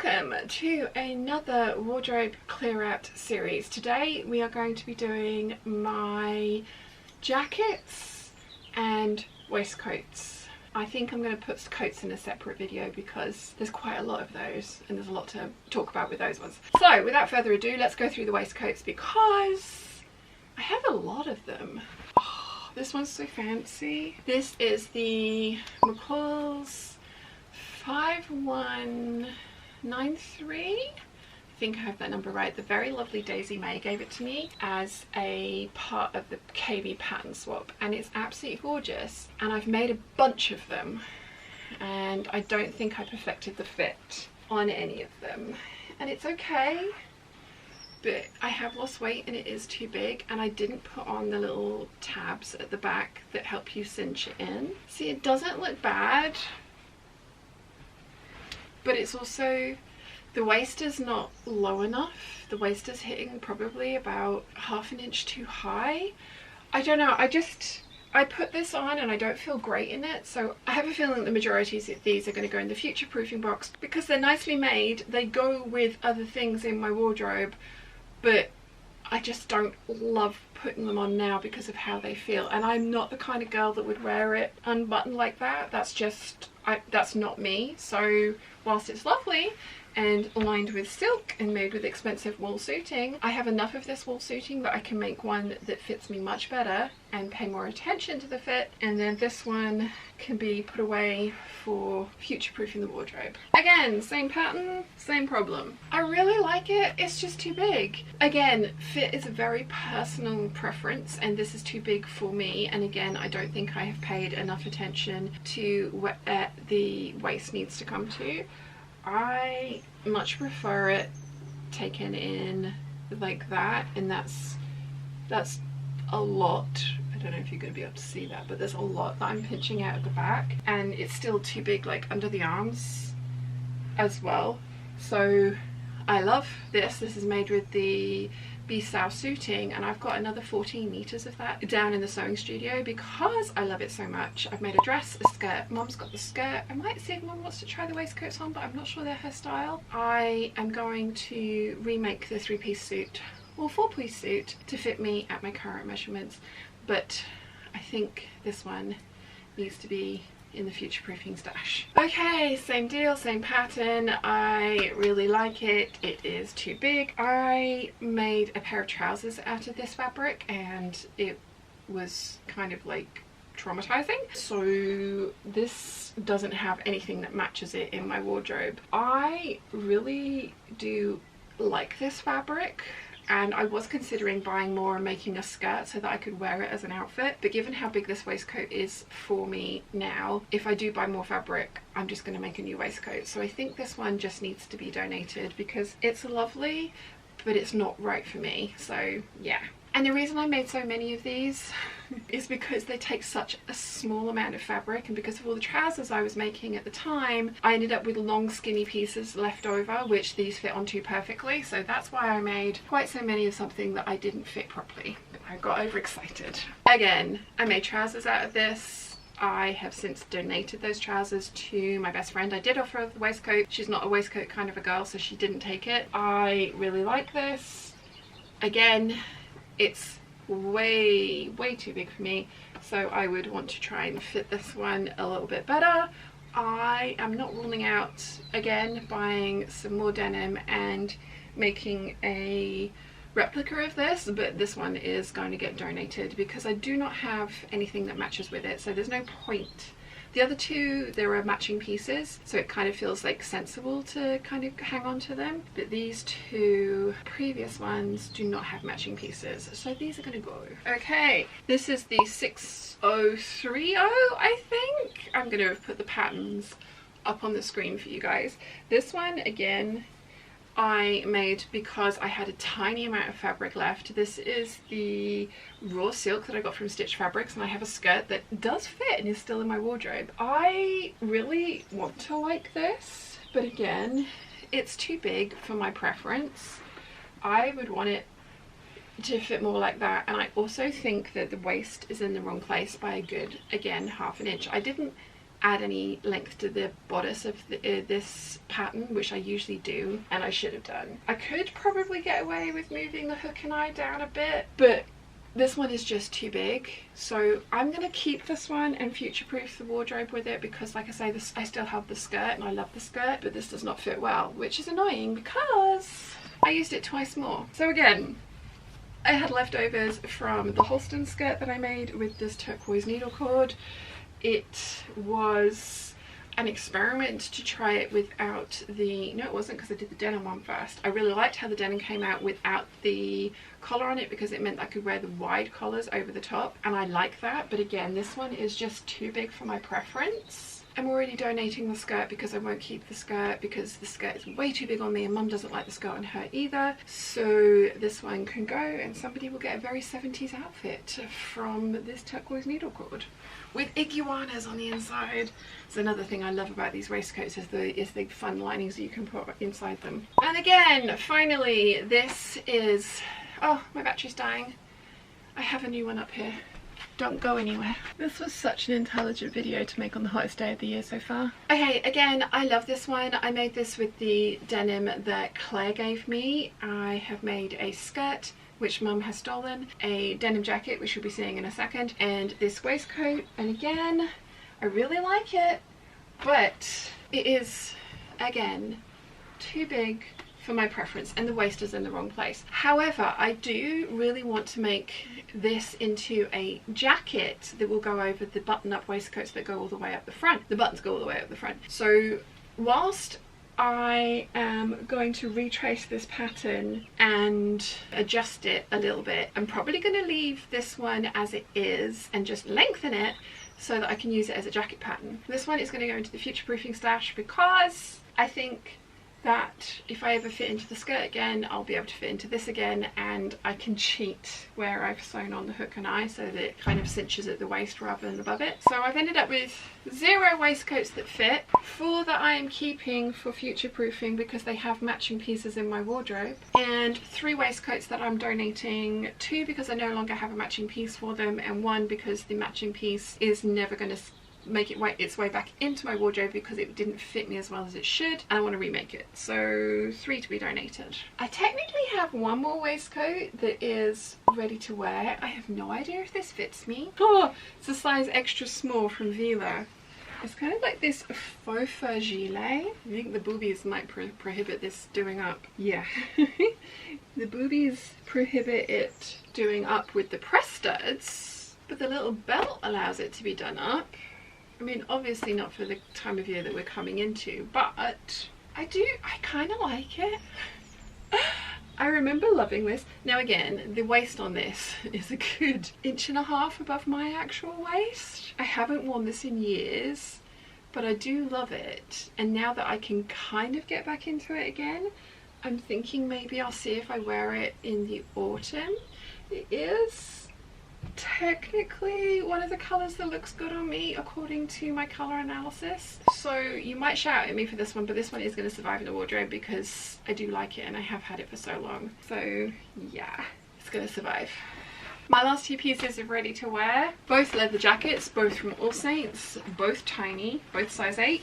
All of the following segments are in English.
Welcome to another wardrobe clear out series. Today we are going to be doing my jackets and waistcoats. I think I'm going to put coats in a separate video because there's quite a lot of those and there's a lot to talk about with those ones. So without further ado, let's go through the waistcoats because I have a lot of them. Oh, this one's so fancy. This is the McCalls 5193. I think I have that number right. The very lovely Daisy May gave it to me as a part of the KB pattern swap, and it's absolutely gorgeous, and I've made a bunch of them and I don't think I perfected the fit on any of them, and it's okay, but I have lost weight and it is too big, and I didn't put on the little tabs at the back that help you cinch it in. See, it doesn't look bad, but it's also, the waist is not low enough. The waist is hitting probably about ½ inch too high. I don't know, I put this on and I don't feel great in it, so I have a feeling the majority of these are going to go in the future proofing box because they're nicely made. They go with other things in my wardrobe, but I just don't love putting them on now because of how they feel, and I'm not the kind of girl that would wear it unbuttoned like that. That's just, that's not me. So whilst it's lovely and lined with silk and made with expensive wool suiting, I have enough of this wool suiting that I can make one that fits me much better and pay more attention to the fit, and then this one can be put away for future-proofing the wardrobe. Again, same pattern, same problem. I really like it, it's just too big. Again, fit is a very personal preference and this is too big for me, and again, I don't think I have paid enough attention to where the waist needs to come to. I much prefer it taken in like that, and that's a lot. I don't know if you're going to be able to see that, but there's a lot that I'm pinching out at the back, and it's still too big like under the arms as well. So I love this. This is made with the B-style suiting, and I've got another 14 meters of that down in the sewing studio because I love it so much. I've made a dress, a skirt. Mom's got the skirt. I might see if Mom wants to try the waistcoats on, but I'm not sure they're her style. I am going to remake the 3-piece suit or 4-piece suit to fit me at my current measurements, but I think this one needs to be in the future proofing stash. Okay, same deal, same pattern. I really like it. It is too big. I made a pair of trousers out of this fabric and it was kind of like traumatizing, so this doesn't have anything that matches it in my wardrobe. I really do like this fabric, and I was considering buying more and making a skirt so that I could wear it as an outfit, but given how big this waistcoat is for me now, if I do buy more fabric, I'm just going to make a new waistcoat. So I think this one just needs to be donated because it's lovely, but it's not right for me. So yeah. And the reason I made so many of these is because they take such a small amount of fabric, and because of all the trousers I was making at the time, I ended up with long skinny pieces left over, which these fit onto perfectly. So that's why I made quite so many of something that I didn't fit properly. I got overexcited. Again, I made trousers out of this. I have since donated those trousers to my best friend. I did offer her the waistcoat. She's not a waistcoat kind of a girl, so she didn't take it. I really like this. Again, it's way too big for me, so I would want to try and fit this one a little bit better. I am not ruling out, again, buying some more denim and making a replica of this, but this one is going to get donated because I do not have anything that matches with it, so there's no point. The other two, there are matching pieces, so it kind of feels like sensible to kind of hang on to them, but these two previous ones do not have matching pieces, so these are going to go. Okay, this is the 6030, I think. I'm going to put the patterns up on the screen for you guys. This one, again, I made because I had a tiny amount of fabric left. This is the raw silk that I got from Stitch Fabrics, and I have a skirt that does fit and is still in my wardrobe. I really want to like this, but again, it's too big for my preference. I would want it to fit more like that, and I also think that the waist is in the wrong place by a good, again, ½ inch. I didn't add any length to the bodice of this pattern, which I usually do, and I should have done. I could probably get away with moving the hook and eye down a bit, but this one is just too big, so I'm gonna keep this one and future-proof the wardrobe with it, because like I say, I still have the skirt and I love the skirt, but this does not fit well, which is annoying because I used it twice more. So again, I had leftovers from the Holston skirt that I made with this turquoise needle cord. It was an experiment to try it without the, no it wasn't, because I did the denim one first. I really liked how the denim came out without the collar on it, because it meant I could wear the wide collars over the top, and I like that. But again, this one is just too big for my preference. I'm already donating the skirt because I won't keep the skirt, because the skirt is way too big on me and Mum doesn't like the skirt on her either. So this one can go and somebody will get a very 70s outfit from this turquoise needle cord with iguanas on the inside. It's another thing I love about these waistcoats is the fun linings that you can put inside them. And again, finally, this is, oh, my battery's dying. I have a new one up here. Don't go anywhere. This was such an intelligent video to make on the hottest day of the year so far. Okay, again, I love this one. I made this with the denim that Claire gave me. I have made a skirt, which Mum has stolen, a denim jacket, which you'll be seeing in a second, and this waistcoat. And again, I really like it, but it is, again, too big for my preference, and the waist is in the wrong place. However, I do really want to make this into a jacket that will go over the button-up waistcoats that go all the way up the front. The buttons go all the way up the front. So whilst I am going to retrace this pattern and adjust it a little bit, I'm probably going to leave this one as it is and just lengthen it so that I can use it as a jacket pattern. This one is going to go into the future-proofing stash, because I think that if I ever fit into the skirt again, I'll be able to fit into this again, and I can cheat where I've sewn on the hook and eye so that it kind of cinches at the waist rather than above it. So I've ended up with 0 waistcoats that fit, 4 that I am keeping for future proofing because they have matching pieces in my wardrobe, and 3 waistcoats that I'm donating, 2 because I no longer have a matching piece for them, and 1 because the matching piece is never going to make its way back into my wardrobe because it didn't fit me as well as it should, and I want to remake it. So 3 to be donated. I technically have 1 more waistcoat that is ready to wear. I have no idea if this fits me. Oh, it's a size extra small from Vila. It's kind of like this faux fur gilet. I think the boobies might prohibit this doing up. Yeah. The boobies prohibit it doing up with the press studs, but the little belt allows it to be done up. I mean, obviously not for the time of year that we're coming into, but I kind of like it. I remember loving this. Now again, the waist on this is a good 1.5 inches above my actual waist. I haven't worn this in years, but I do love it. And now that I can kind of get back into it again, I'm thinking maybe I'll see if I wear it in the autumn. It is technically one of the colours that looks good on me according to my colour analysis. So you might shout at me for this one, but this one is going to survive in the wardrobe because I do like it and I have had it for so long. So yeah, it's going to survive. My last 2 pieces are ready to wear. Both leather jackets, both from All Saints, both tiny, both size 8.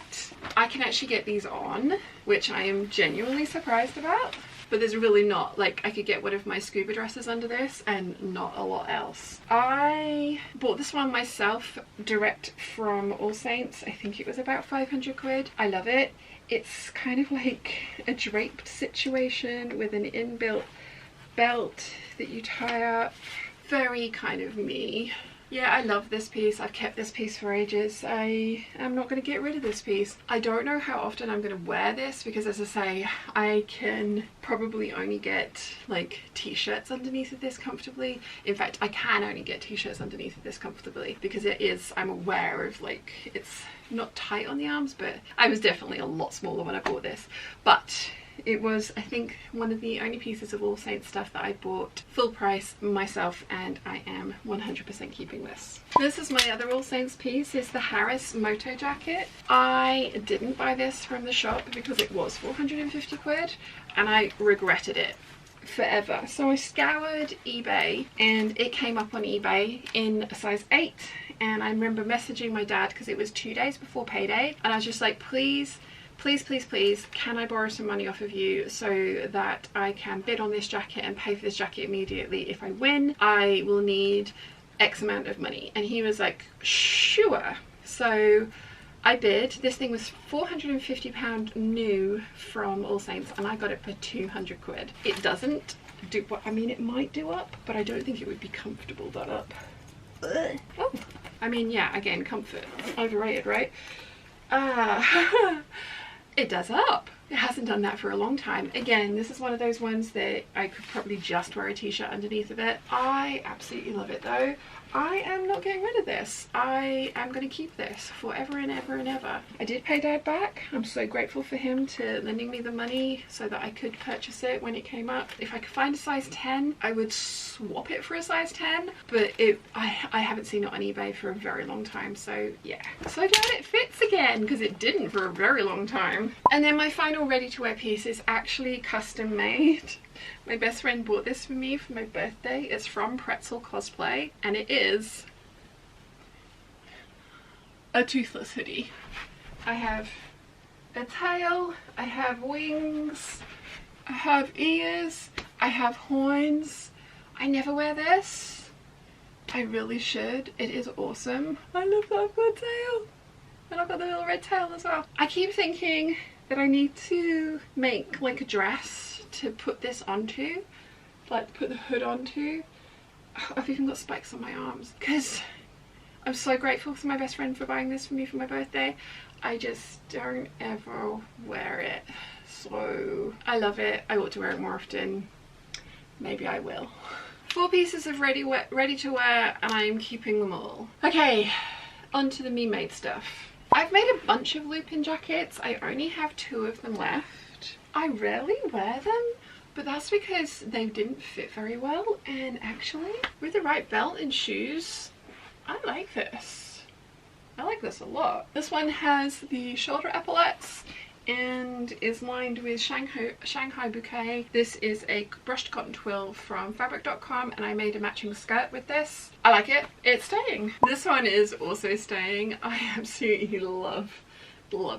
I can actually get these on, which I am genuinely surprised about. But there's really not, like, I could get one of my scuba dresses under this and not a lot else. I bought this one myself direct from All Saints. I think it was about 500 quid. I love it. It's kind of like a draped situation with an inbuilt belt that you tie up. Very kind of me. Yeah, I love this piece. I've kept this piece for ages. I am not going to get rid of this piece. I don't know how often I'm going to wear this because, as I say, I can probably only get like t-shirts underneath of this comfortably. In fact, I can only get t-shirts underneath of this comfortably because it is, I'm aware of, like, it's not tight on the arms, but I was definitely a lot smaller when I bought this. But it was, I think, one of the only pieces of All Saints stuff that I bought full price myself, and I am 100% keeping this. This is my other All Saints piece. It's the Harris Moto jacket. I didn't buy this from the shop because it was 450 quid and I regretted it forever. So I scoured eBay and it came up on eBay in a size 8 and I remember messaging my dad because it was 2 days before payday, and I was just like, please, please, please, please, can I borrow some money off of you so that I can bid on this jacket and pay for this jacket immediately? If I win, I will need X amount of money. And he was like, sure. So I bid. This thing was £450 new from All Saints, and I got it for 200 quid. It doesn't do what, I mean, it might do up, but I don't think it would be comfortable done up. Ugh. Oh, I mean, yeah, again, comfort, overrated, right? It does up. It hasn't done that for a long time. Again, this is one of those ones that I could probably just wear a t-shirt underneath of it. I absolutely love it though. I am not getting rid of this. I am going to keep this forever and ever and ever. I did pay Dad back. I'm so grateful for him to lending me the money so that I could purchase it when it came up. If I could find a size 10, I would swap it for a size 10, but I haven't seen it on eBay for a very long time, so yeah. So glad it fits again, because it didn't for a very long time. And then my final ready-to-wear piece is actually custom made. My best friend bought this for me for my birthday. It's from Pretzel Cosplay, and it is a toothless hoodie. I have a tail, I have wings, I have ears, I have horns. I never wear this. I really should. It is awesome. I love that I've got a tail. And I've got the little red tail as well. I keep thinking that I need to make like a dress to put this onto, like put the hood onto. I've even got spikes on my arms because I'm so grateful to my best friend for buying this for me for my birthday. I just don't ever wear it, so I love it. I ought to wear it more often. Maybe I will. 4 pieces of ready to wear, and I'm keeping them all. Okay, on to the me made stuff. I've made a bunch of loop-in jackets. I only have 2 of them left. I rarely wear them, but that's because they didn't fit very well, and actually with the right belt and shoes, I like this. I like this a lot. This one has the shoulder epaulettes and is lined with Shanghai bouquet. This is a brushed cotton twill from fabric.com, and I made a matching skirt with this. I like it. It's staying. This one is also staying. I absolutely love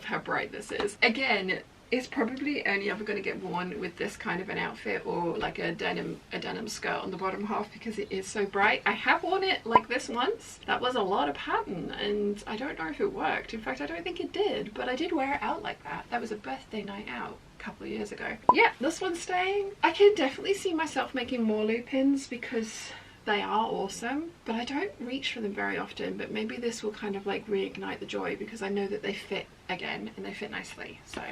how bright this is. Again, it's probably only ever going to get worn with this kind of an outfit, or like a denim skirt on the bottom half, because it is so bright. I have worn it like this once. That was a lot of pattern, and I don't know if it worked. In fact, I don't think it did, but I did wear it out like that. That was a birthday night out a couple of years ago. Yeah, this one's staying. I can definitely see myself making more loop-ins because they are awesome, but I don't reach for them very often. But maybe this will kind of like reignite the joy, because I know that they fit again and they fit nicely. So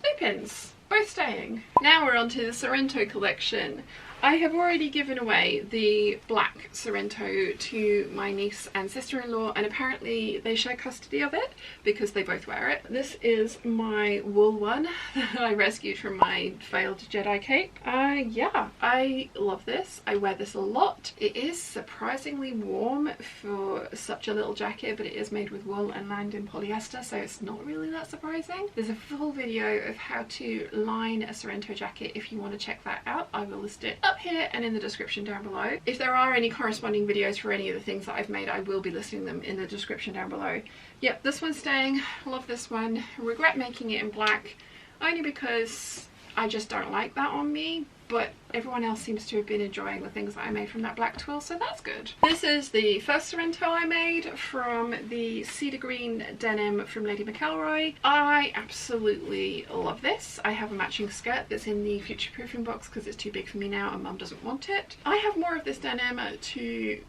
loop-ins, both staying. Now we're on to the Sorrento collection. I have already given away the black Sorrento to my niece and sister-in-law, and apparently they share custody of it because they both wear it. This is my wool one that I rescued from my failed Jedi cape. Yeah, I love this. I wear this a lot. It is surprisingly warm for such a little jacket, but it is made with wool and lined in polyester, so it's not really that surprising. There's a full video of how to line a Sorrento jacket. If you want to check that out, I will list it up here and in the description down below. If there are any corresponding videos for any of the things that I've made, I will be listing them in the description down below. Yep, this one's staying. Love this one. Regret making it in black only because I just don't like that on me, but everyone else seems to have been enjoying the things that I made from that black twill, so that's good. This is the first Sorrento I made from the cedar green denim from Lady McElroy. I absolutely love this. I have a matching skirt that's in the future proofing box because it's too big for me now and Mum doesn't want it. I have more of this denim to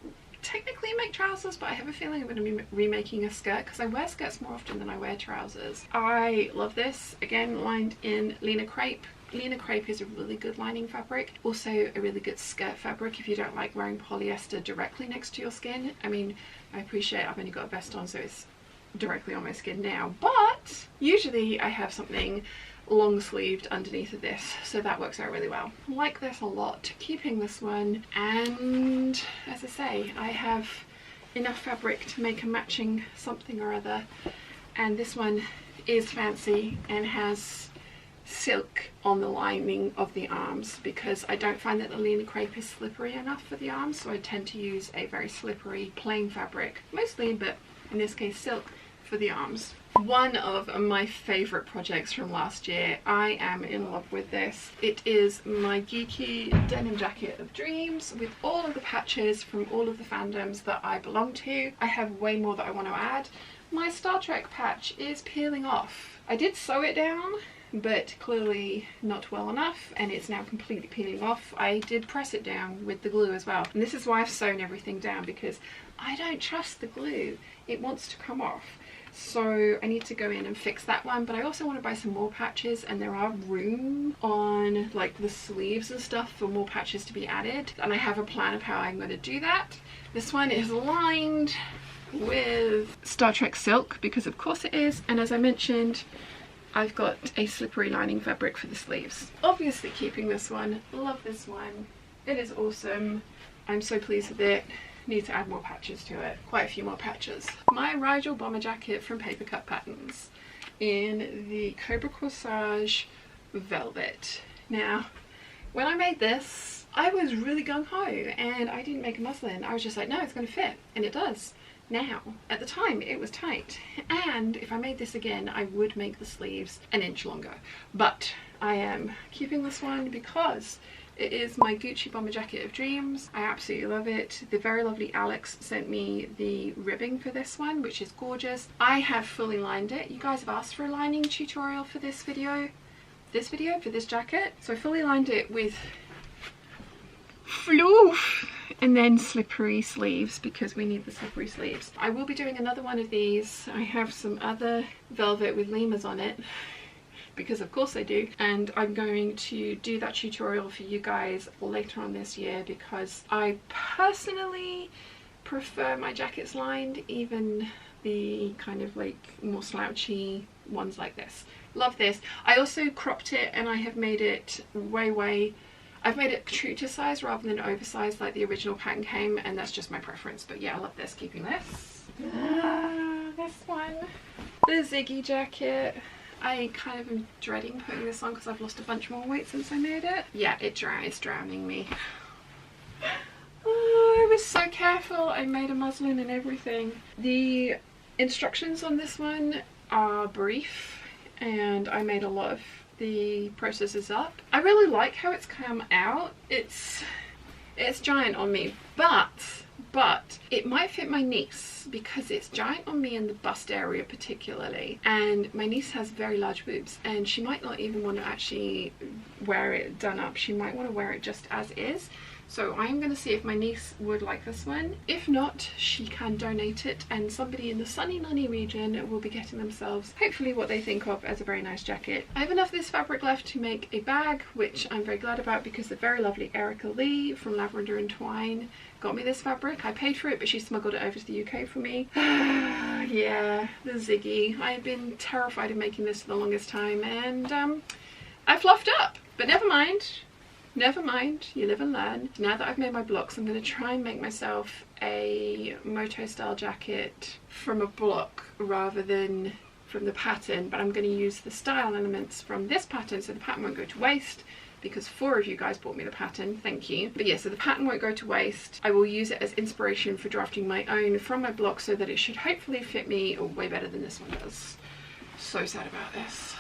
technically make trousers, but I have a feeling I'm going to be remaking a skirt because I wear skirts more often than I wear trousers. I love this. Again, lined in Lena crepe. Lena crepe is a really good lining fabric, also a really good skirt fabric if you don't like wearing polyester directly next to your skin. I mean, I appreciate I've only got a vest on, so it's directly on my skin now, but usually I have something long sleeved underneath of this, so that works out really well. I like this a lot. Keeping this one, and as I say, I have enough fabric to make a matching something or other, and this one is fancy and has silk on the lining of the arms, because I don't find that the linen crepe is slippery enough for the arms, so I tend to use a very slippery plain fabric, mostly, but in this case silk, for the arms. One of my favourite projects from last year. I am in love with this. It is my geeky denim jacket of dreams with all of the patches from all of the fandoms that I belong to. I have way more that I want to add. My Star Trek patch is peeling off. I did sew it down, but clearly not well enough, and it's now completely peeling off. I did press it down with the glue as well, and this is why I've sewn everything down, because I don't trust the glue. It wants to come off. So I need to go in and fix that one, but I also want to buy some more patches, and there are room on like the sleeves and stuff for more patches to be added, and I have a plan of how I'm going to do that. This one is lined with Star Trek silk, because of course it is, and as I mentioned, I've got a slippery lining fabric for the sleeves. Obviously keeping this one. Love this one. It is awesome. I'm so pleased with it. Need to add more patches to it. Quite a few more patches. My Rigel bomber jacket from Paper Cut Patterns in the Cobra Corsage velvet. Now, when I made this, I was really gung-ho and I didn't make a muslin. I was just like, no, it's going to fit, and it does. Now, at the time it was tight, and if I made this again I would make the sleeves an inch longer, but I am keeping this one because it is my Gucci bomber jacket of dreams. I absolutely love it. The very lovely Alex sent me the ribbing for this one, which is gorgeous. I have fully lined it. You guys have asked for a lining tutorial for this video, for this jacket, so I fully lined it with floof and then slippery sleeves, because we need the slippery sleeves. I will be doing another one of these. I have some other velvet with lemurs on it, because of course I do, and I'm going to do that tutorial for you guys later on this year, because I personally prefer my jackets lined, even the kind of like more slouchy ones like this. Love this. I also cropped it, and I have made it I've made it true to size rather than oversized like the original pattern came, and that's just my preference. But yeah, I love this. Keeping this. This one. The Ziggy jacket. I kind of am dreading putting this on because I've lost a bunch more weight since I made it. Yeah, it's drowning me. Oh, I was so careful. I made a muslin and everything. The instructions on this one are brief, and I made a lot of the processes up. I really like how it's come out. It's giant on me, but it might fit my niece, because it's giant on me in the bust area particularly, and my niece has very large boobs, and she might not even want to actually wear it done up. She might want to wear it just as is. So I'm going to see if my niece would like this one. If not, she can donate it, and somebody in the sunny nunny region will be getting themselves hopefully what they think of as a very nice jacket. I have enough of this fabric left to make a bag, which I'm very glad about, because the very lovely Erica Lee from Lavender and Twine got me this fabric. I paid for it, but she smuggled it over to the UK for me. Yeah, the Ziggy. I have been terrified of making this for the longest time, and I fluffed up, but never mind. Never mind, you live and learn. Now that I've made my blocks, I'm going to try and make myself a moto style jacket from a block rather than from the pattern, but I'm going to use the style elements from this pattern, so the pattern won't go to waste, because 4 of you guys bought me the pattern, thank you. But yeah, so the pattern won't go to waste. I will use it as inspiration for drafting my own from my block, so that it should hopefully fit me way better than this one does. So sad about this.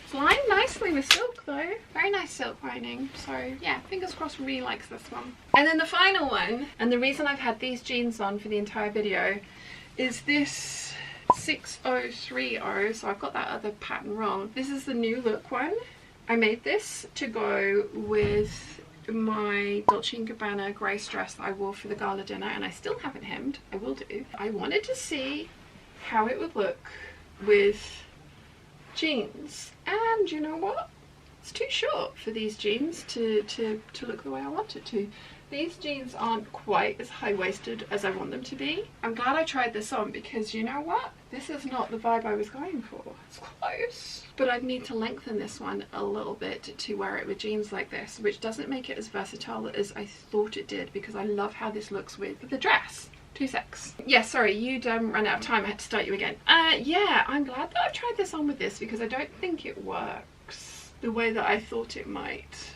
It's lined nicely with silk though. Very nice silk lining. So yeah, fingers crossed really likes this one. And then the final one, and the reason I've had these jeans on for the entire video, is this 6030. So I've got that other pattern wrong. This is the new look one. I made this to go with my Dolce & Gabbana grey dress that I wore for the gala dinner, and I still haven't hemmed. I will do. I wanted to see how it would look with jeans, and you know what? It's too short for these jeans to look the way I want it to. These jeans aren't quite as high-waisted as I want them to be. I'm glad I tried this on, because you know what? This is not the vibe I was going for. It's close. But I'd need to lengthen this one a little bit to wear it with jeans like this, which doesn't make it as versatile as I thought it did, because I love how this looks with the dress. 2 secs. Yeah, sorry, you'd run out of time. I had to start you again. Yeah, I'm glad that I've tried this on with this, because I don't think it works. the way that I thought it might.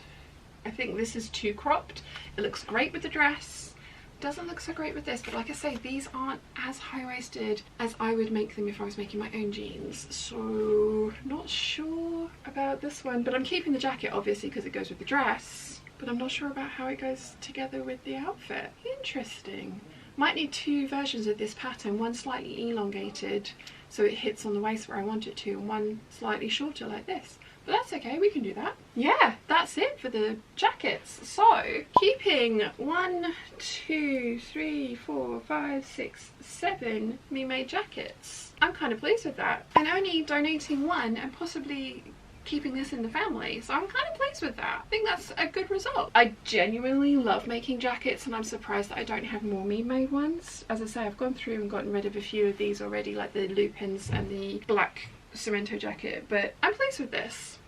I think this is too cropped. It looks great with the dress. Doesn't look so great with this, but like I say, these aren't as high-waisted as I would make them if I was making my own jeans. So not sure about this one, but I'm keeping the jacket obviously because it goes with the dress, but I'm not sure about how it goes together with the outfit. Interesting. Might need two versions of this pattern, one slightly elongated so it hits on the waist where I want it to, and one slightly shorter like this. But that's okay, we can do that. Yeah, that's it for the jackets. So, keeping 1, 2, 3, 4, 5, 6, 7 me-made jackets. I'm kind of pleased with that. And only donating one and possibly keeping this in the family, so I'm kind of pleased with that. I think that's a good result. I genuinely love making jackets, and I'm surprised that I don't have more me-made ones. As I say, I've gone through and gotten rid of a few of these already, like the Lupins and the black Cemento jacket, but I'm pleased with this.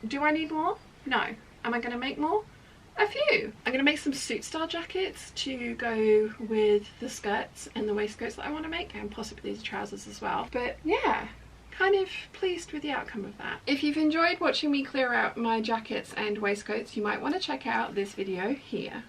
Do I need more? No. Am I going to make more? A few. I'm going to make some suit style jackets to go with the skirts and the waistcoats that I want to make, and possibly the trousers as well. But yeah, kind of pleased with the outcome of that. If you've enjoyed watching me clear out my jackets and waistcoats, you might want to check out this video here.